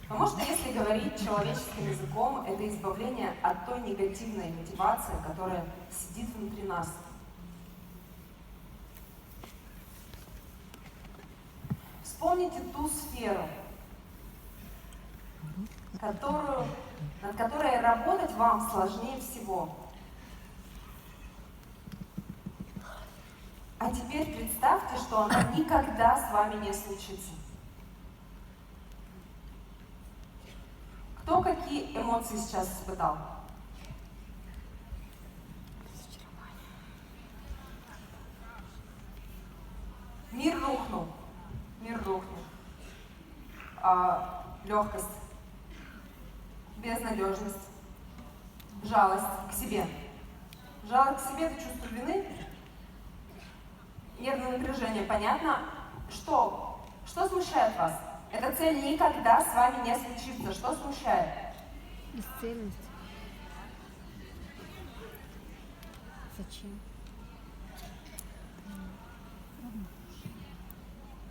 Потому что если говорить человеческим языком, это избавление от той негативной мотивации, которая сидит внутри нас. Вспомните ту сферу, над которой работать вам сложнее всего. А теперь представьте, что она никогда с вами не случится. Кто какие эмоции сейчас испытал? Мир рухнул. Мир рухнул. Легкость, безнадежность, жалость к себе. Жалость к себе — это чувство вины, нервное напряжение. Понятно? Что смущает вас? Эта цель никогда с вами не случится. Что смущает? Бесцельность. Зачем?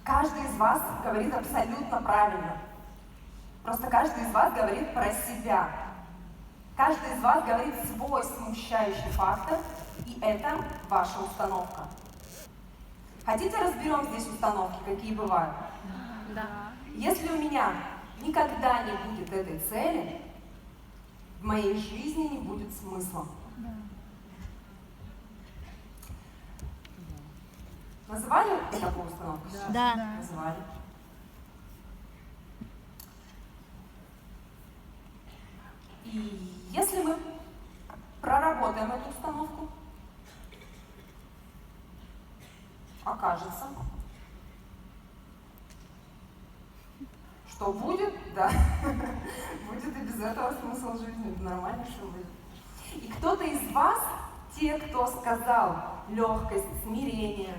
Каждый из вас говорит абсолютно правильно. Просто каждый из вас говорит про себя. Каждый из вас говорит свой смущающий фактор, и это ваша установка. Хотите, разберем здесь установки, какие бывают? Да. Если у меня никогда не будет этой цели, в моей жизни не будет смысла. Называли такую установку? Да. Называли. И если мы проработаем эту установку, окажется, что будет, да, будет и без этого смысл жизни, это нормально, что будет. И кто-то из вас, те, кто сказал легкость, смирение,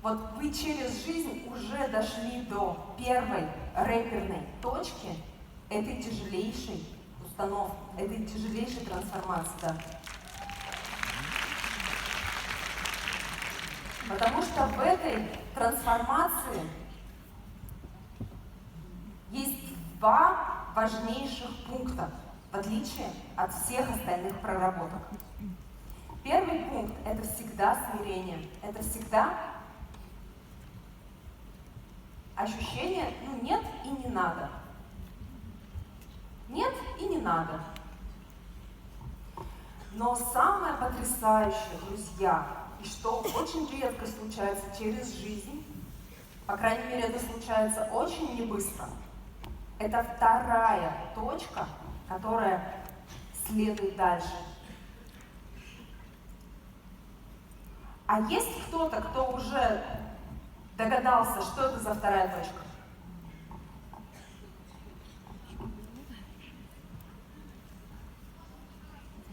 вот вы через жизнь уже дошли до первой рэперной точки этой тяжелейшей установки, этой тяжелейшей трансформации, да. Потому что в этой трансформации есть два важнейших пункта, в отличие от всех остальных проработок. Первый пункт — это всегда смирение. Это всегда ощущение, нет и не надо. Нет и не надо. Но самое потрясающее, друзья, и что очень редко случается через жизнь, по крайней мере, это случается очень небыстро, это вторая точка, которая следует дальше. А есть кто-то, кто уже догадался, что это за вторая точка?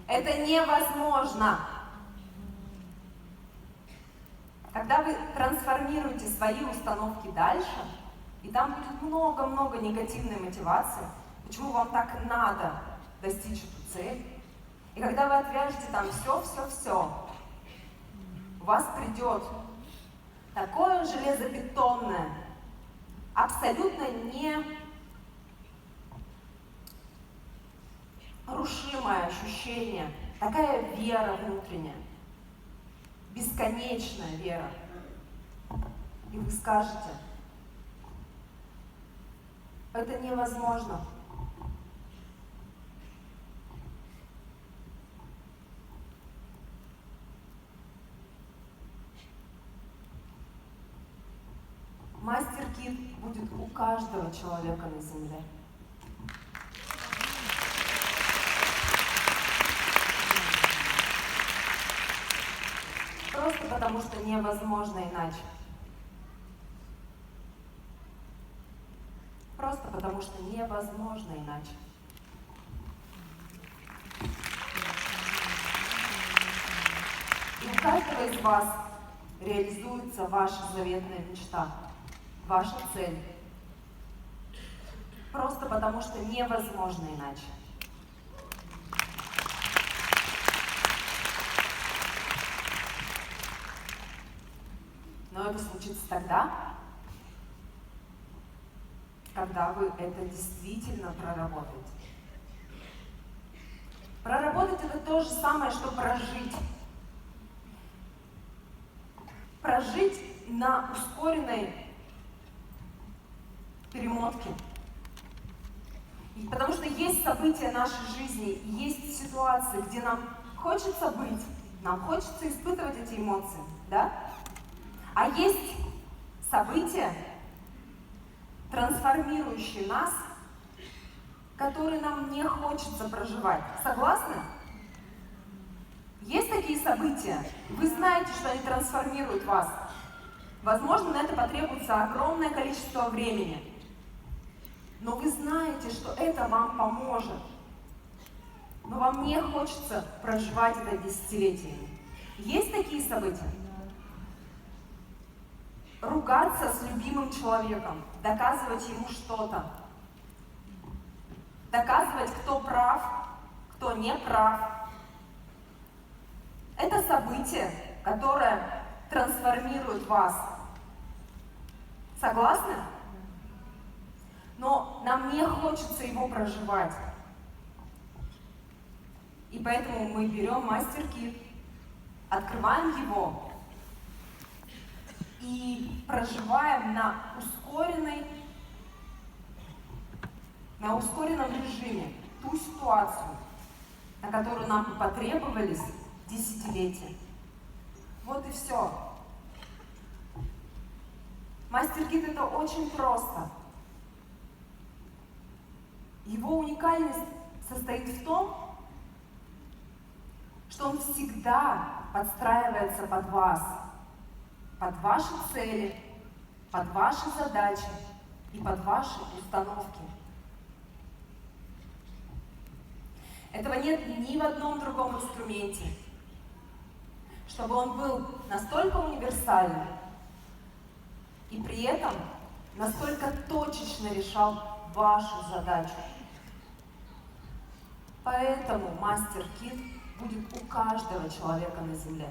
Это невозможно. Когда вы трансформируете свои установки дальше, и там будет много-много негативной мотивации, почему вам так надо достичь эту цель, и когда вы отвяжете там все, у вас придет такое железобетонное, абсолютно нерушимое ощущение, такая вера внутренняя, бесконечная вера. И вы скажете: это невозможно. Мастер-кит будет у каждого человека на земле. Просто потому, что невозможно иначе. Просто потому, что невозможно иначе. И у каждого из вас реализуется ваша заветная мечта, ваша цель. Просто потому, что невозможно иначе. Но это случится тогда, когда вы это действительно проработаете. Проработать — это то же самое, что прожить. Прожить на ускоренной перемотке. Потому что есть события нашей жизни, есть ситуации, где нам хочется быть, нам хочется испытывать эти эмоции, да? А есть события, трансформирующие нас, которые нам не хочется проживать. Согласны? Есть такие события, вы знаете, что они трансформируют вас. Возможно, на это потребуется огромное количество времени. Но вы знаете, что это вам поможет. Но вам не хочется проживать это десятилетиями. Есть такие события? Ругаться с любимым человеком, доказывать ему что-то. Доказывать, кто прав, кто не прав. Это событие, которое трансформирует вас. Согласны? Но нам не хочется его проживать. И поэтому мы берем мастер-кит, открываем его и проживаем на ускоренном режиме ту ситуацию, на которую нам потребовались десятилетия. Вот и все. Мастер-кит — это очень просто. Его уникальность состоит в том, что он всегда подстраивается под вас, под ваши цели, под ваши задачи и под ваши установки. Этого нет ни в одном другом инструменте, чтобы он был настолько универсальным и при этом настолько точечно решал вашу задачу. Поэтому мастер-кит будет у каждого человека на Земле.